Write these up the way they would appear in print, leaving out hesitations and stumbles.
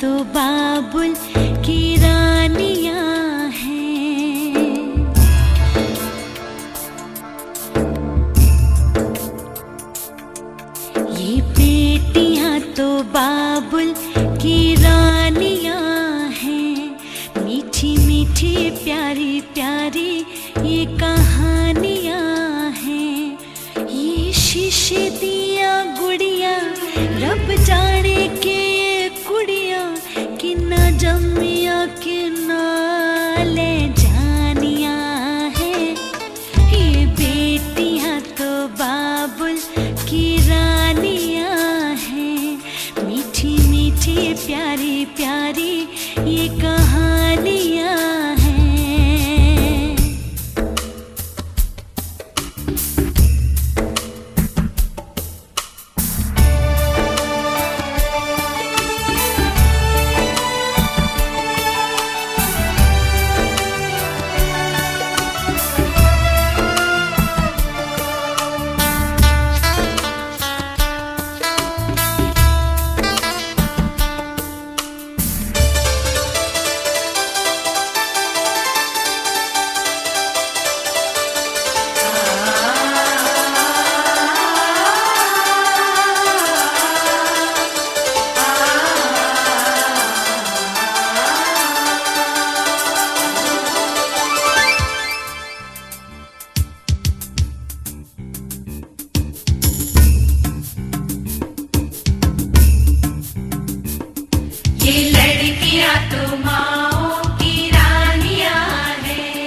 तो बाबुल की रानियां हैं। ये बेटियां तो बाबुल की रानियां हैं। मीठी मीठी प्यारी प्यारी ये कहानियां हैं। ये शीशे दिया गुड़िया रब जाने के ये कुड़िया कि ना जमिया कि ना ले जानिया है। ये बेटियां तो बाबुल की रानियां हैं। मीठी मीठी प्यारी प्यारी ये कहानियां हैं। ये लड़कियां तो माओ की रानियां हैं।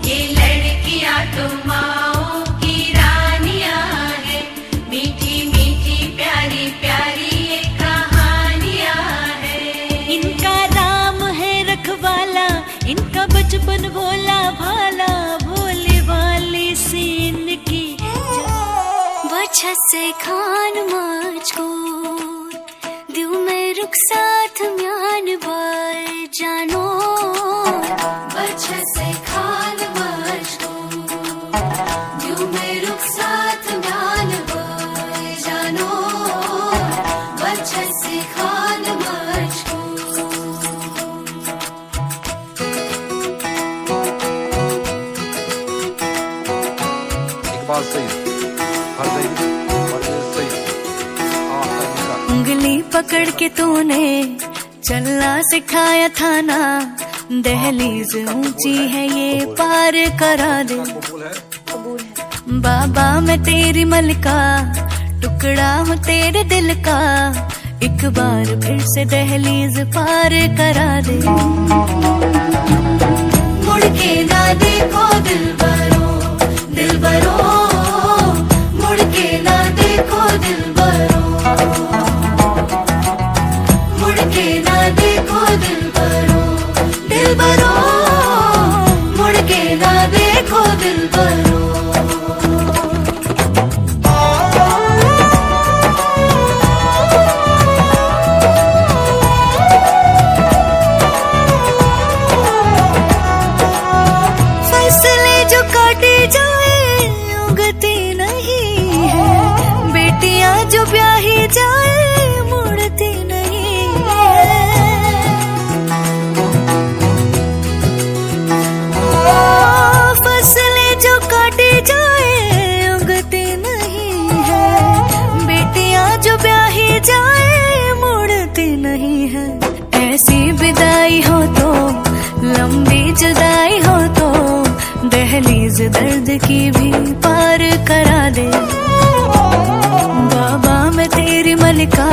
ये लड़कियां तो माओ की रानियां हैं। मीठी मीठी प्यारी प्यारी ये कहानियां हैं। इनका राम है रखवाला, इनका बचपन भोला भाला, भोले वाले से इनकी वजह से खान माच को दिल में रुख साथ म्यान बार जानो। वजह से खान माच को दिल में रुख साथ म्यान बार जानो। वजह से खान माच को इकबाल सही उंगली पकड़ के तूने चलना सिखाया था ना। दहलीज ऊंची है ये पार करा दे। बाबा मैं तेरी मलका, टुकड़ा हूँ तेरे दिल का। एक बार फिर से दहलीज पार करा दे। मुड़ के ना देखो दिलबरो दिलबरो, मुड़ के ना देखो दिलबरो, मुड़ के ना देखो दिलबरो दिलबरो, मुड़ के ना देखो दिलबरो। फसले जो काटे जाए उगती नहीं है। बेटियां जो ब्याही जाए मुड़ती नहीं है। फसले जो काटे जाए उगती नहीं है। बेटियां जो ब्याही जाए मुड़ती नहीं है। ऐसी विदाई हो तो लंबी जुदाई हो तो दहलीज दर्द की भी पार करा दे। बाबा मैं तेरी मलिका,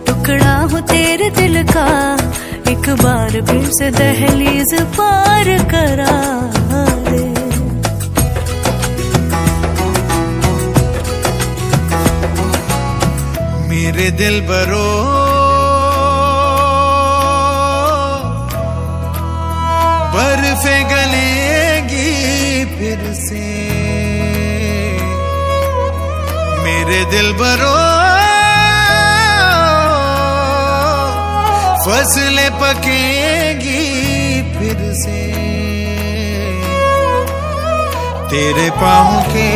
टुकड़ा हूँ तेरे दिल का। एक बार फिर से दहलीज पार करा दे। मेरे दिल बरो बर्फे गलेगी फिर से। मेरे दिल बरो फसलें पकेगी फिर से। तेरे पाँव के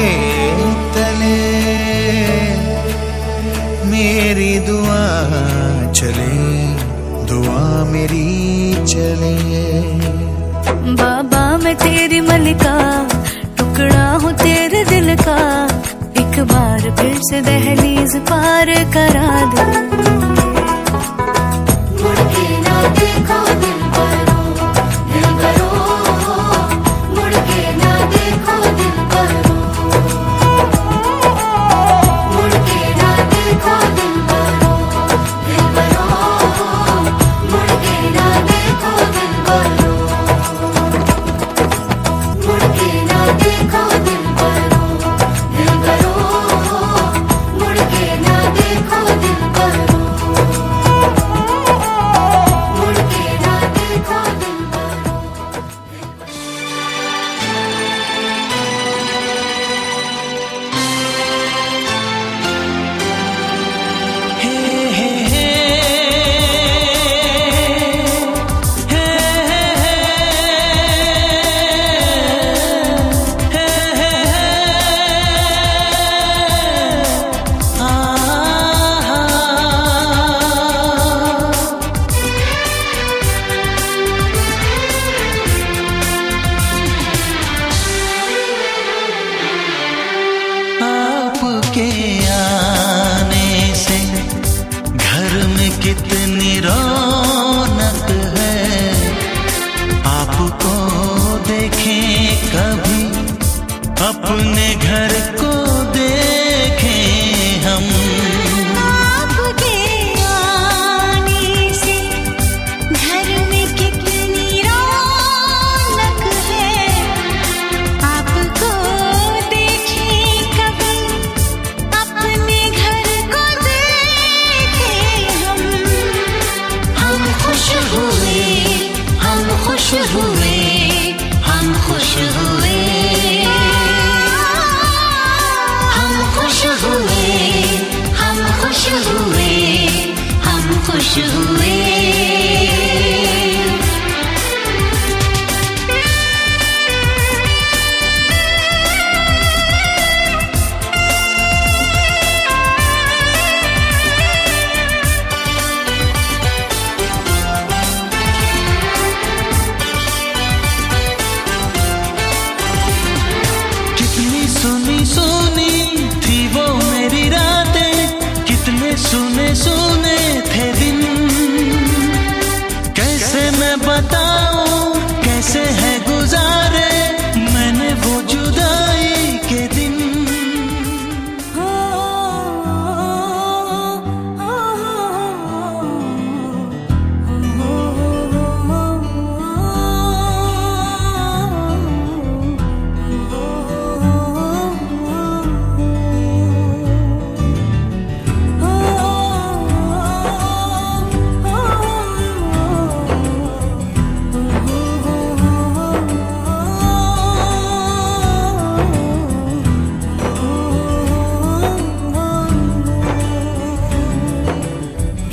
तले मेरी दुआ चले, दुआ मेरी चले। बाबा मैं तेरी मलिका, टुकड़ा हूँ तेरे दिल का, एक बार फिर से दहलीज पार करा दे। मुड़ के ना देखो दिलबरो, दिलबरो, मुड़ के ना देखो दिलबरो, मुड़ के ना देखो दिलबरो, दिलबरो, मुड़ के ना देखो दिलबरो, मुड़ के ना देखो दिलबरो, दिलबरो, मुड़ के ना देखो दिलबरो, मुड़ के ना देखो दिलबरो। आपके आने से घर में कितनी रौनक है, आपको देखें कभी अपने घर को देखें हम। आपके आने से घर में कितनी रौनक है, आपको देखें कभी अपने घर को देखें हम खुश हुए, हम खुश हुए, हम खुश हुए, हम खुश हुए, हम खुश हुए, हम खुश हुए। कितनी सुनी सुनी थी वो मेरी रातें, कितने सुने सुने थे दिन, कैसे मैं बताऊं कैसे है गुजारे मैंने वो जुदाई के दिन।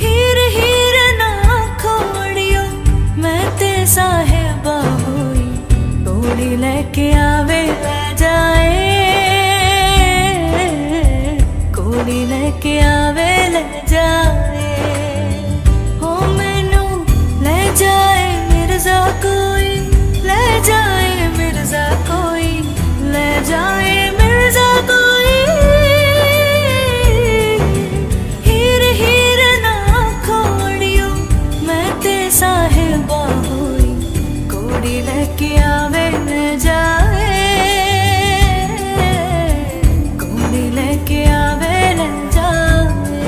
हीर हीर ना खोड़ियो मैं ते साहेबा होई, तोड़ी लेके आवे ले जाए, कोड़ी लेके आवे ले जाए, हो मैनू ले जाए मिर्जा कोई, ले जाए मिर्जा कोई, ले जाए मिर्जा कोई। हीर हीर ना खोड़ियो मैं ते साहेबा होई, कोड़ी लेके आवे ले जाए, कोड़ी लेके आवे ले जाए।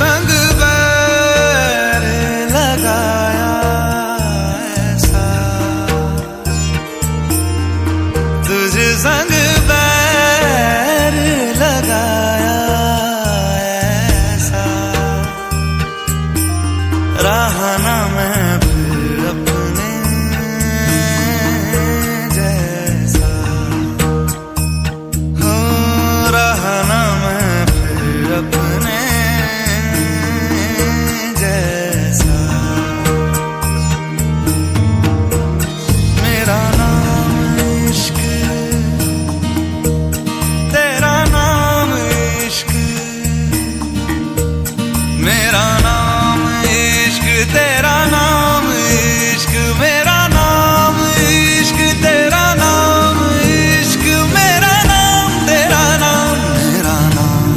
संग बैर लगाया ऐसा, तुझ संग बैर लगाया ऐसा, रहा ना मैं फिर अपने जैसा, हो रहा ना मैं फिर अपने जैसा। मेरा नाम इश्क, तेरा नाम इश्क, मेरा नाम इश्क, तेरा नाम इश्क, मेरा नाम इश्क, तेरा नाम इश्क, मेरा नाम तेरा नाम, मेरा नाम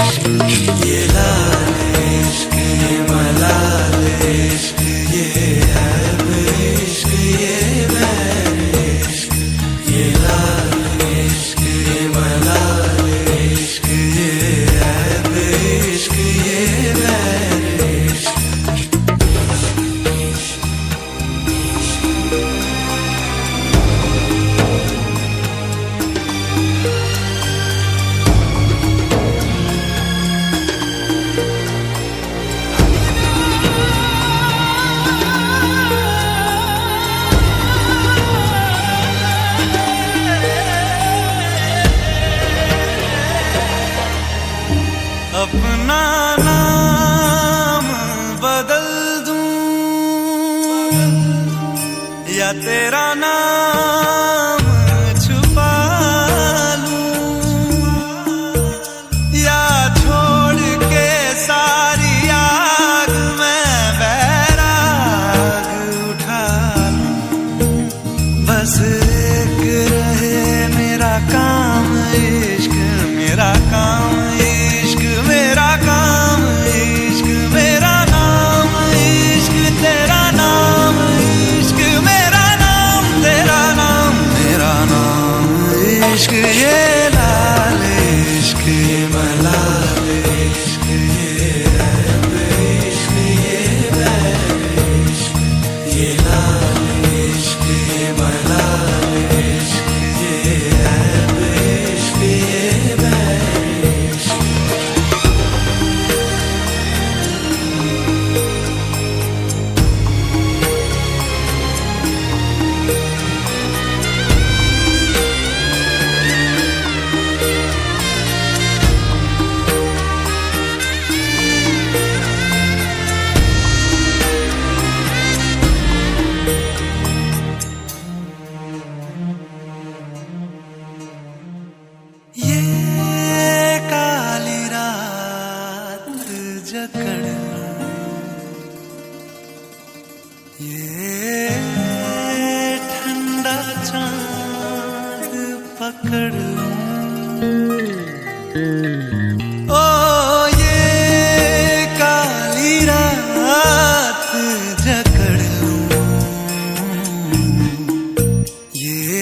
इश्क। ये लाल इश्क, ये मलाल इश्क, ये ऐब इश्क, ये बैर इश्क, ये लाल इश्क, ये मलाल इश्क, ये ऐब इश्क, ये बैर इश्क। अपना नाम बदल दूं या तेरा नाम छुपा लूं, या छोड़ के सारी आग में बैराग उठा लूं, बस एक रहे मेरा काम इश्क, मेरा काम इश्क, मेरा काम इश्क, मेरा नाम इश्क, तेरा नाम इश्क, मेरा नाम तेरा नाम, मेरा नाम इश्क। ये लाल इश्क, ये मलाल इश्क, ये ऐब इश्क, ये बैर इश्क, ये लाल इश्क, ये मलाल इश्क, ये ऐब इश्क, ये बैर इश्क। ये काली रात जकड़ लूं, ये ठंडा चांद पकड़ लूं, ओ ये काली रात जकड़ लूं, ये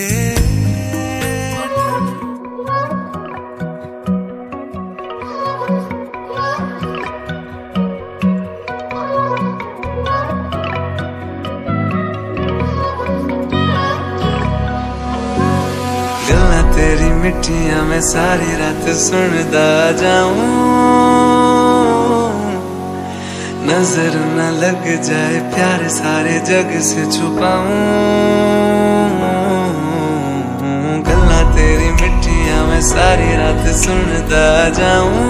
गल्लां तेरी मिठियां मैं सारी रात सुनदा जाऊं, नजर न लग जाए प्यार सारे जग से छुपाऊं, गल्लां तेरी मिठियां मैं सारी रात सुनदा जाऊं,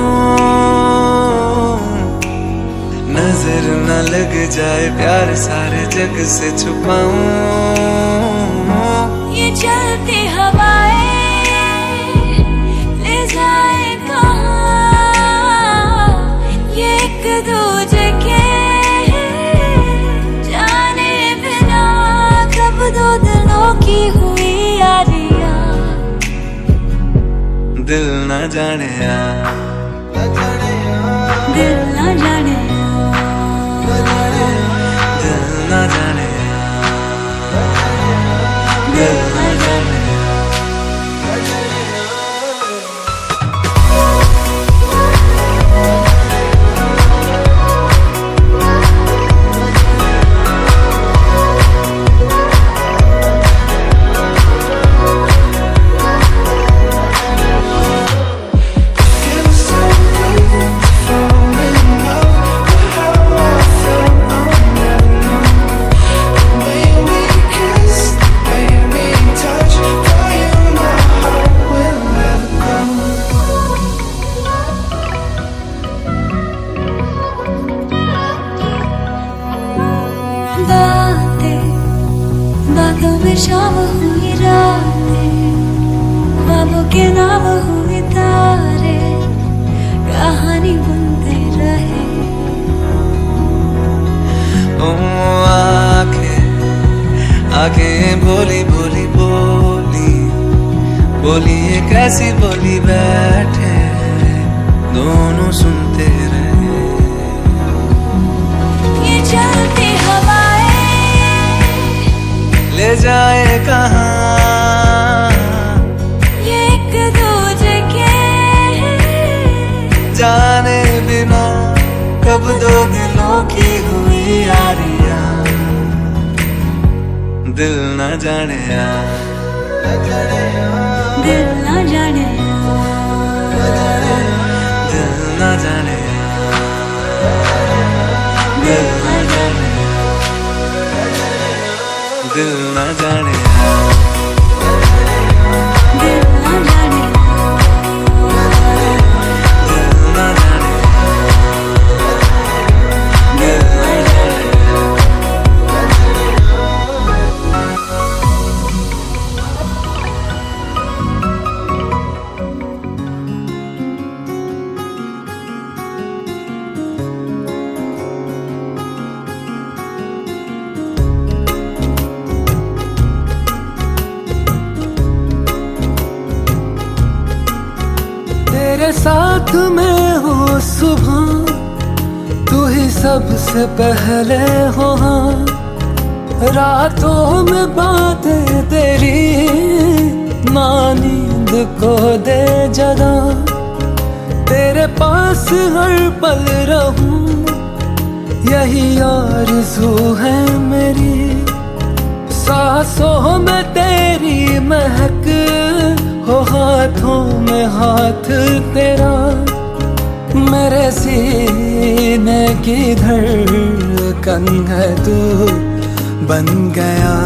नजर न लग जाए प्यार सारे जग से छुपाऊं। ये चलती हवाएं ले जाए कहाँ, ये एक दूजे के जाने बिना कब दो दिलों की हुई यारियां, दिल न जाने दिल न जाने दिल न जाने दिल न जाने। शाम हुई रातें, ख्वाबों के नाम हुए तारे, कहानी बुनते रहे। ओ आंखें बोली बोली बोली बोली, एक ऐसी बोली बैठे दोनों सुनते रहे। ये चलती हवाएं ले जाए कहाँ, ये एक दूजे के जाने बिना कब दो दिलों की हुई यारियां। दिल न जाने यार, दिल न जाने, दिल न जाने, दिल न जाने, दिल न जाने, दिल न जाने। तेरे साथ मैं हूँ सुबह, तू ही सबसे पहले हो। हाँ, रातों में बातें तेरी ना नींद को दे जगा। तेरे पास हर पल रहूं, यही आरज़ू है मेरी। सांसों में तेरी महक हो, हाथों में हाथ तेरा। मेरे सीने की धड़कन है तू बन गया।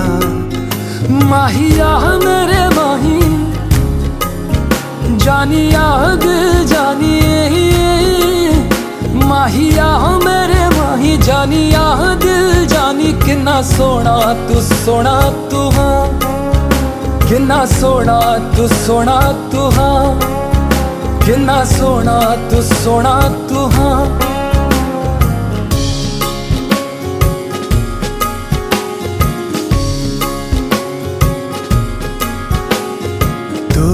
माहिया मेरे माही, जानिया दिल जानिए। माहिया मेरे माही, जानिया दिल जानी। कितना सोना तू हाँ, कितना सोना तू हाँ, कितना सोना तू हाँ। तू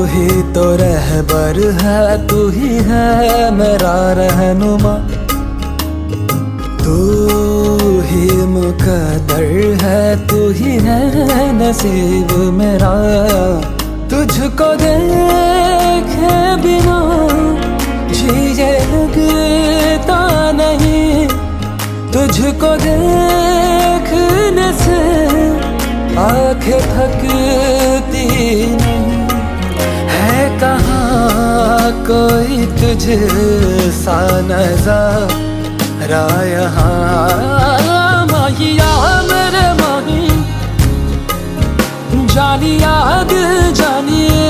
ही तो रहबर है, तू ही है मेरा रहनुमा। तू ही मुकद्दर है, तू ही है नसीब मेरा। तुझको देखे बिना जिए लगता नहीं, तुझको देखने से आंखें थकती नहीं। है कहाँ कोई तुझ सा नज़ारा यहाँ। माहिया मेरे माही, जानिया दिल जानिए।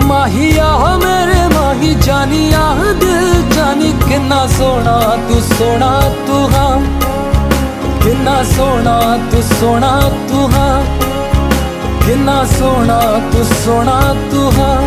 माहिया मेरे माही, जानिया दिल जानी। कितना सोना तू हाँ, कितना सोना तू हाँ, कितना सोना तू हाँ।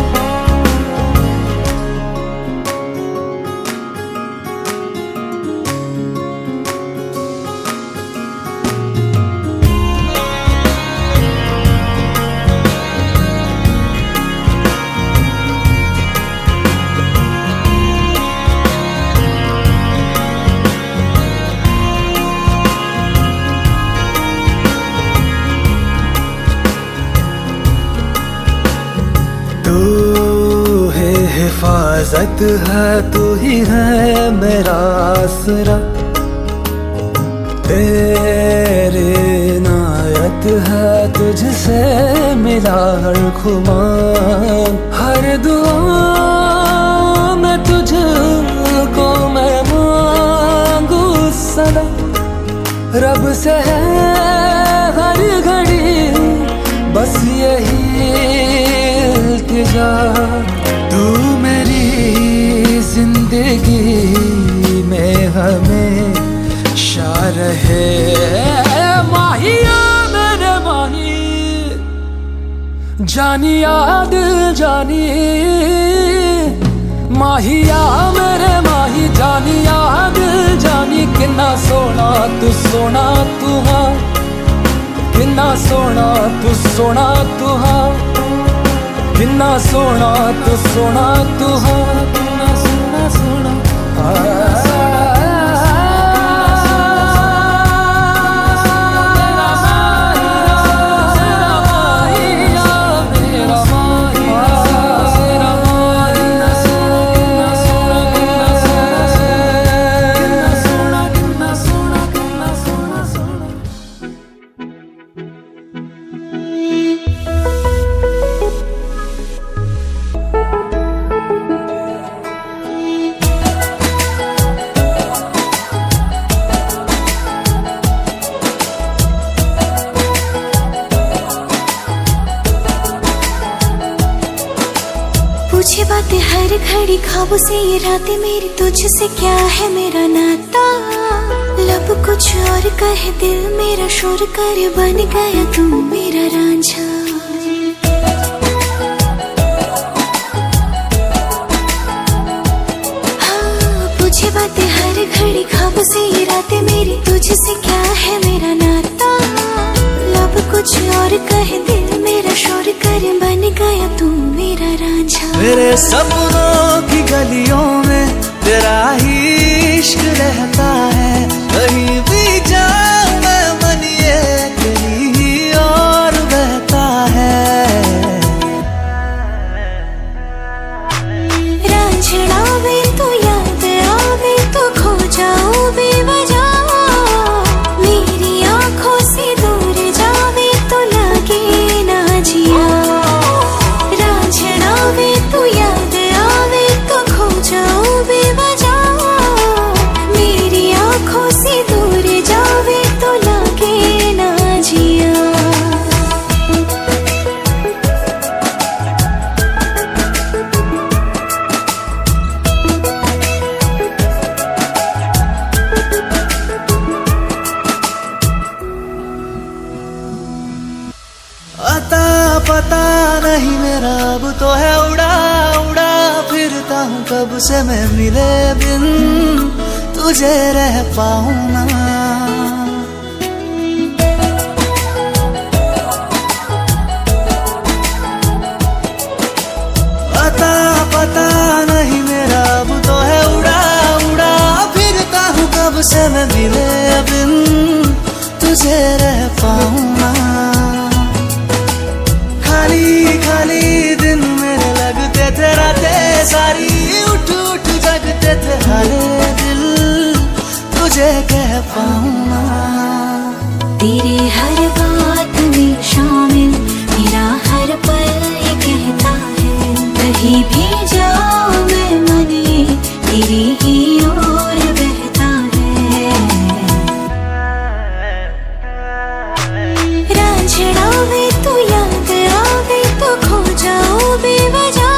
हिफाजत है, तू ही है मेरा आसरा। तेरी इनायत है, तुझसे मिला हर खुमार। हर दुआ में तुझको मैं मांगू सदा। रब से है हर घड़ी बस यही इल्तिजा। तू मेरी जिंदगी में हमेशा रहे माहिया। जानिया दिल जानी माहिया मेरे माही जानिया दिल जानी किन्ना सोना तू हाँ किन्ना सोना तू हाँ किन्ना सोना तू हाँ किन्ना सोना पूछे बातें हर घड़ी ख्वाबों से ये रातें मेरी तुझसे क्या है मेरा नाता लब कुछ और कहे दिल मेरा शोर कर बन गया तू मेरा रांझा हाँ पूछे बातें हर घड़ी ख्वाबों से ये रातें मेरी तुझसे क्या है मेरा नाता लब कुछ और कहे दिल मेरा शोर कर बन गया तू मेरा रांझा मेरे सपनों की गलियों में तेरा ही इश्क रहता है कहीं भी जाऊं मैं मन ये तेरी ही और बहता है रांझना में तो याद आवे तो खो जाऊं बेवजह मेरी आंखों से दूर जावे तो लगे ना जिया रांझना में तो याद आवे तो खो जाऊं बेवजह मेरी आंखों से दूर जावे तो लगे ना जिया अता पता नहीं मेरा अब तो है उड़ा उड़ा फिरता हूँ कब से मैं मिले बिन तुझे रह पाऊं ना अता पता नहीं मेरा अब तो है उड़ा उड़ा फिरता हूँ कब से मैं मिले बिन तुझे रह पाऊं ना खाली खाली दिन मेरे लगते थे रातें सारी उठ उठ जगते थे हरे दिल तुझे कह पाऊं ना तेरे हर बात में शामिल मेरा हर पल ये कहता है कहीं भी जाऊं मैं मन ये तेरी ही ओर बहता है रांझना में तू याद आवे तो खो जाऊं बेवजह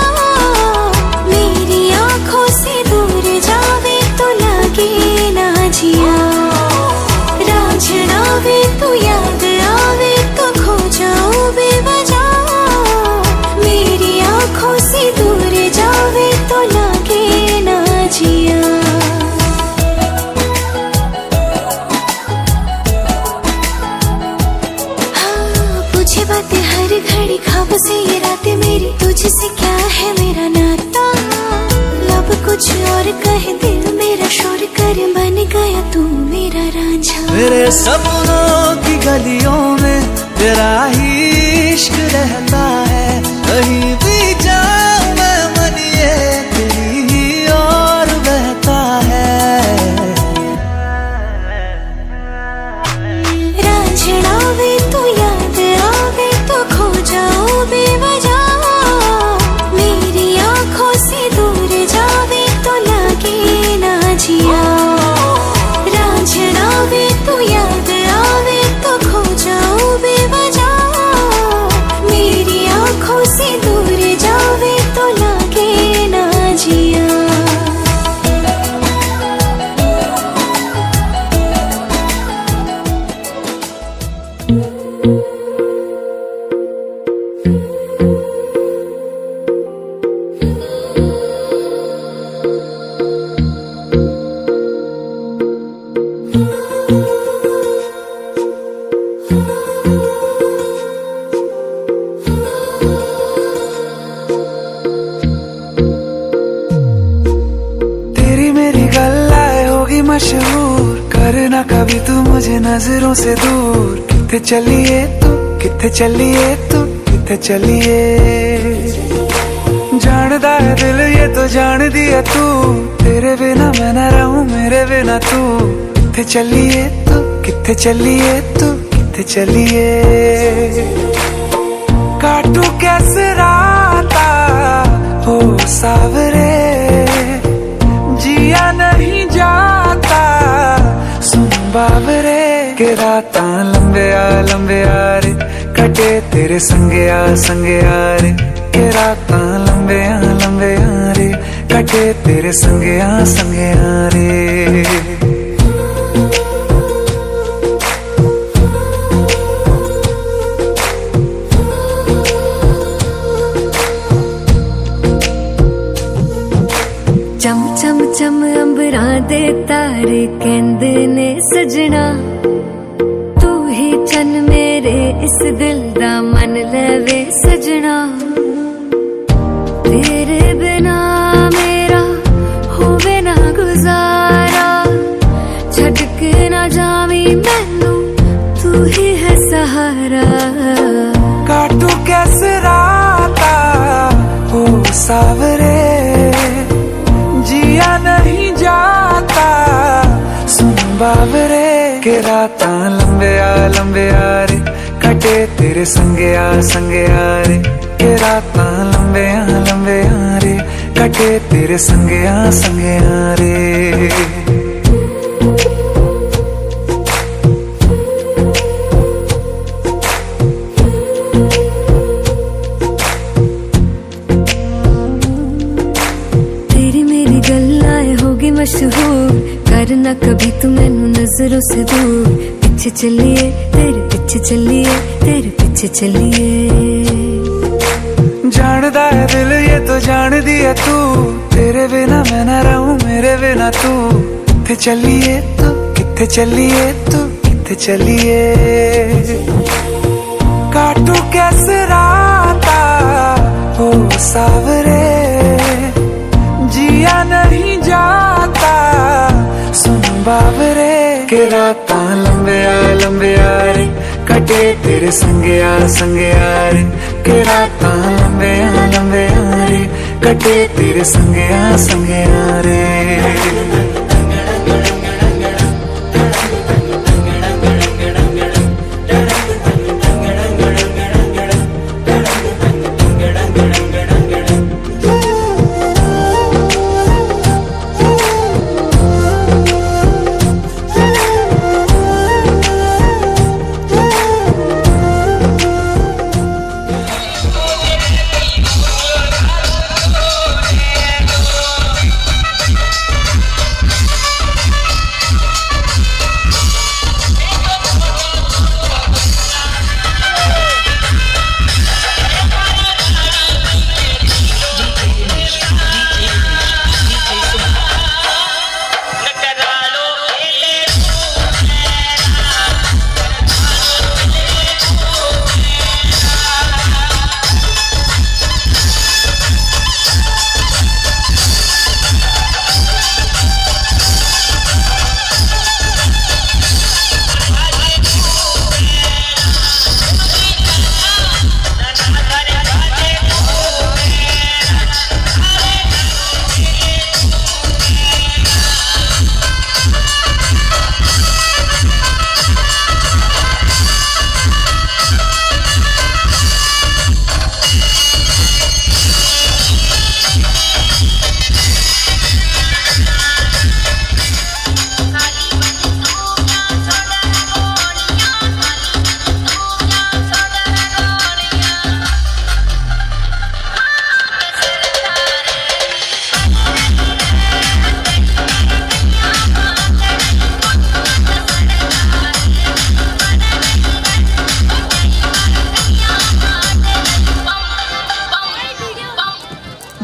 मेरी आंखों से दूर जावे तो लगे ना जिया रांझना में तू याद आवे तो खो जाऊं बेवजह मेरी आंखों से दूर जावे तो लगे ना जिया पूछे बातें हर घड़ी ख्वाबों से ये रातें मेरी तुझसे क्या है मेरा नाता लब कुछ और कहे दिल मेरा शोर कर बन गया तू मेरा रांझा मेरे सपनों की गलियों में तेरा ही इश्क रहता है कहीं भी जाऊं मैं मन ये तेरी ही और बहता है रांझना में तो याद आवे तो खो जाऊं बेवजह मेरी आंखों से दूर जावे तो लगे ना जिया रांझना में तो याद आवे तो खो जाऊं बेवजह मेरी आंखों से दूर जावे मशहूर, करना कभी तू मुझे नजरों से दूर। किथे चलिए तू, किथे चलिए तू, किथे चलिए। जानदा है दिल ये तो जान दिया तू, तेरे बिना मैं न रहूं मेरे बिना तू। किथे चलिए तू, किथे चलिए तू, किथे चलिए। काटू कैसे राता हो सावरे, जिया नहीं जाता सुन बाबरे। के राता लंबे आ रे, कटे तेरे संगे आ रे। के राता लंबे आ रे, कटे तेरे संगे आ रे। चम चम चम अंबरां दे तारे कहंदे ने सजना, तू ही चन मेरे इस दिल दा मन लवे सजना। तेरे बिना मेरा होवे ना गुजारा, छड़ के ना जावी मैनू तू ही है सहारा। काटू कैसे राता हो सावरे, जिया नहीं जाता सुन बाबरे। के राता लंबे आ रे, कटे तेरे संगे आ रे। के राता लंबे आ रे, कटे तेरे संगे आ रे। मशहूर, करना कभी तू मैनू नजरों से दूर। पीछे चलिए तेरे पीछे चलिए, तेरे पीछे चलिए। जानदा है दिल ये तो जान दिया तू, तेरे बिना मैं न रहूं मेरे बिना तू। किथे चलिए तू, किथे चलिए तू, किथे चलिए। काटू कैसे राता हो सावरे, जिया नहीं जाता सुन बाबरे। के राता लंबे आ रे, कटे तेरे संगे आ रे। के राता लंबे आ रे, कटे तेरे संगे आ रे।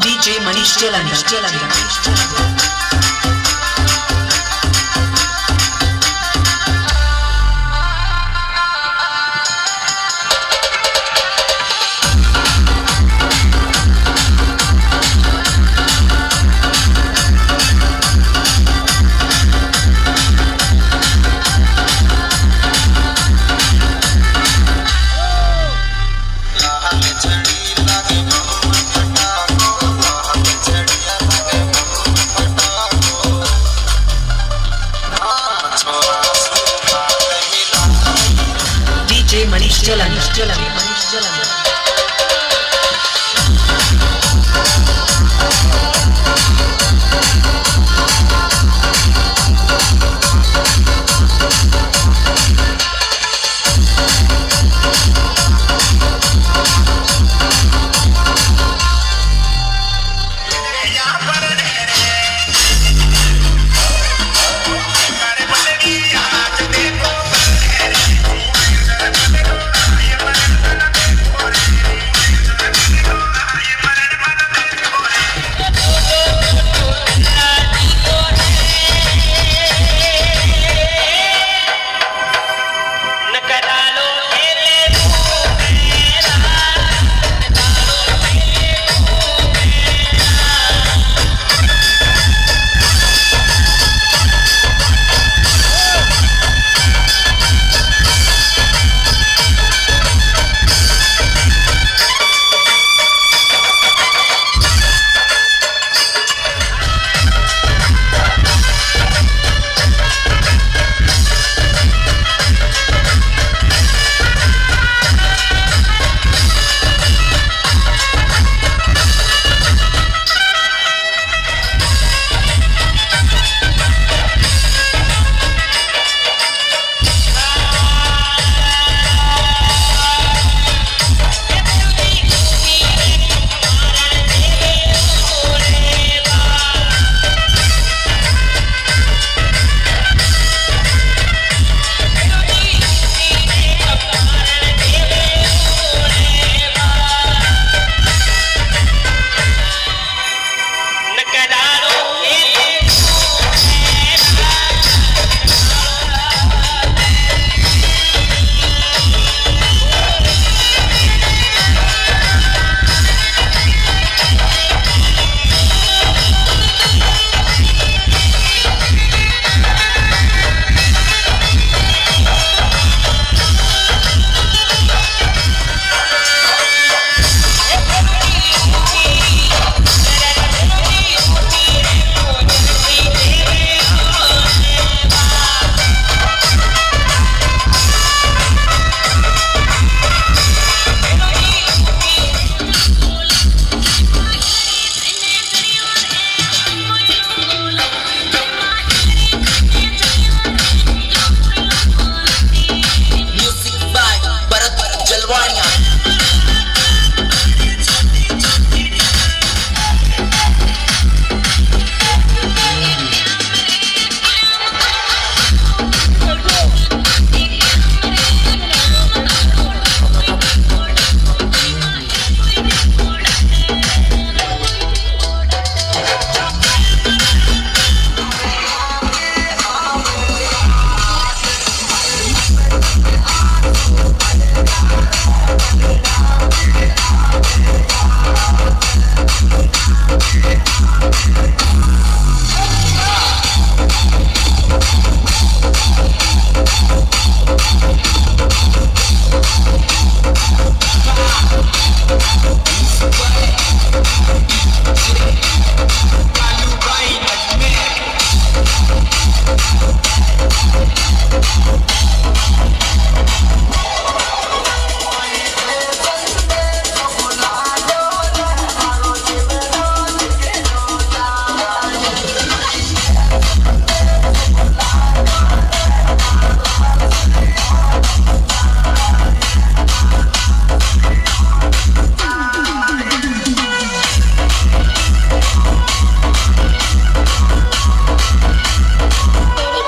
DJ Manish Jalandhar. तेरी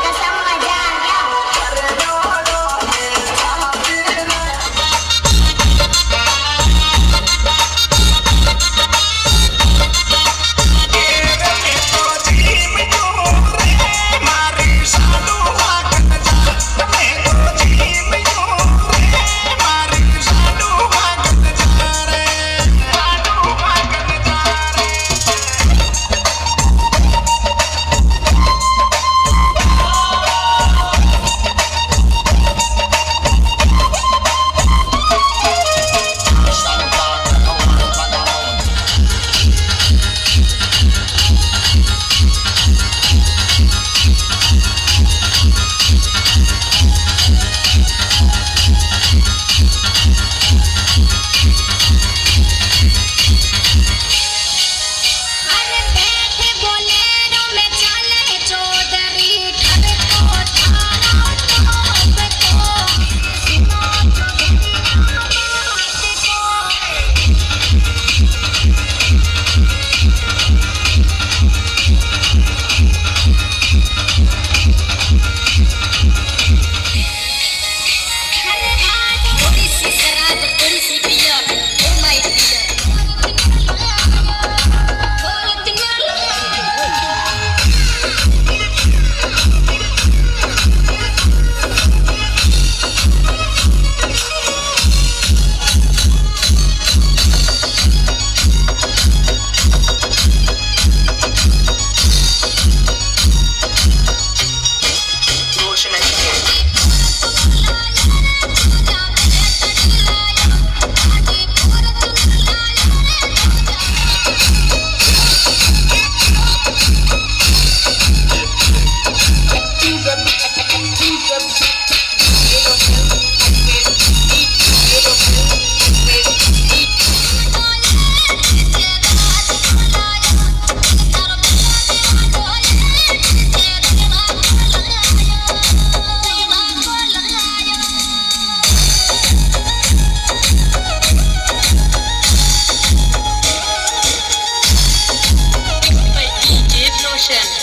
कसम मजा आ गया रोशन।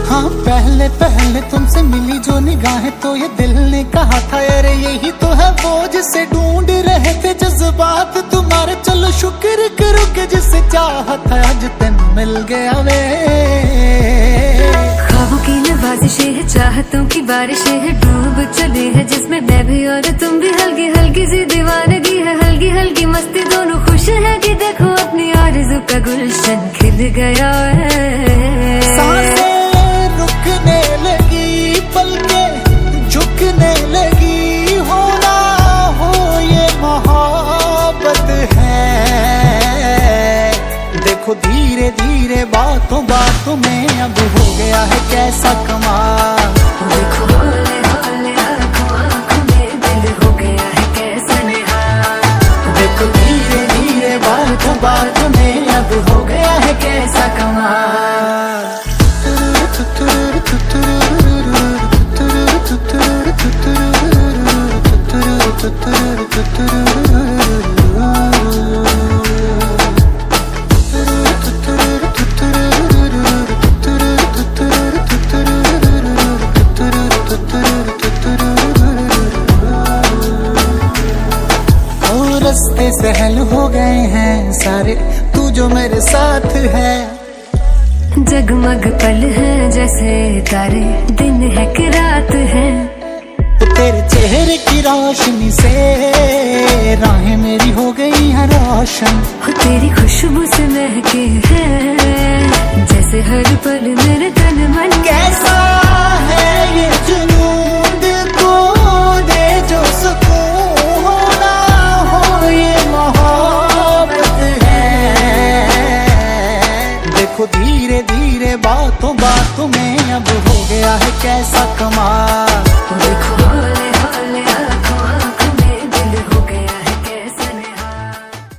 हाँ पहले पहले तुमसे मिली जो निगाहें तो ये दिल ने कहा था अरे यही तो है वो जिसे ढूंढ रहे थे जज्बात तुम्हारे। चलो शुक्र करो कि जिसे चाहत है आज तेन मिल गया वे। ख्वाबों की नवाजिशें है, चाहतों की बारिशें है, डूब चले है जिसमें मैं भी और तुम भी। हल्की हल्की सी दीवानगी है, हल्की हल्की मस्ती, दोनों खुश है कि देखो अपनी आरज़ू का गुलशन खिल गया है। सांसें रुकने लगी, पलकें झुकने लगी, होना हो ये मोहब्बत है। देखो धीरे धीरे बातों बातों में अब हो गया है कैसा कमाल। देखो हौले हौले आँखों आँखों में दिल हो गया है कैसा निहाल। देखो धीरे धीरे बातों बातों में अब हो गया है कैसा कमाल। रास्ते सहल हो गए हैं सारे तू जो मेरे साथ है। जगमग पल है जैसे तारे, दिन है कि रात है। तेरे चेहरे की रोशनी से राहें मेरी हो गई हैं रोशन। हो तेरी खुशबू से महके है जैसे हर पल मेरे तन मन। कैसा है ये जुनून दिल को दे जो सुकून, होना हो ये मोहब्बत है। देखो धीरे धीरे बातों बातों में अब हो गया है कैसा कमाल।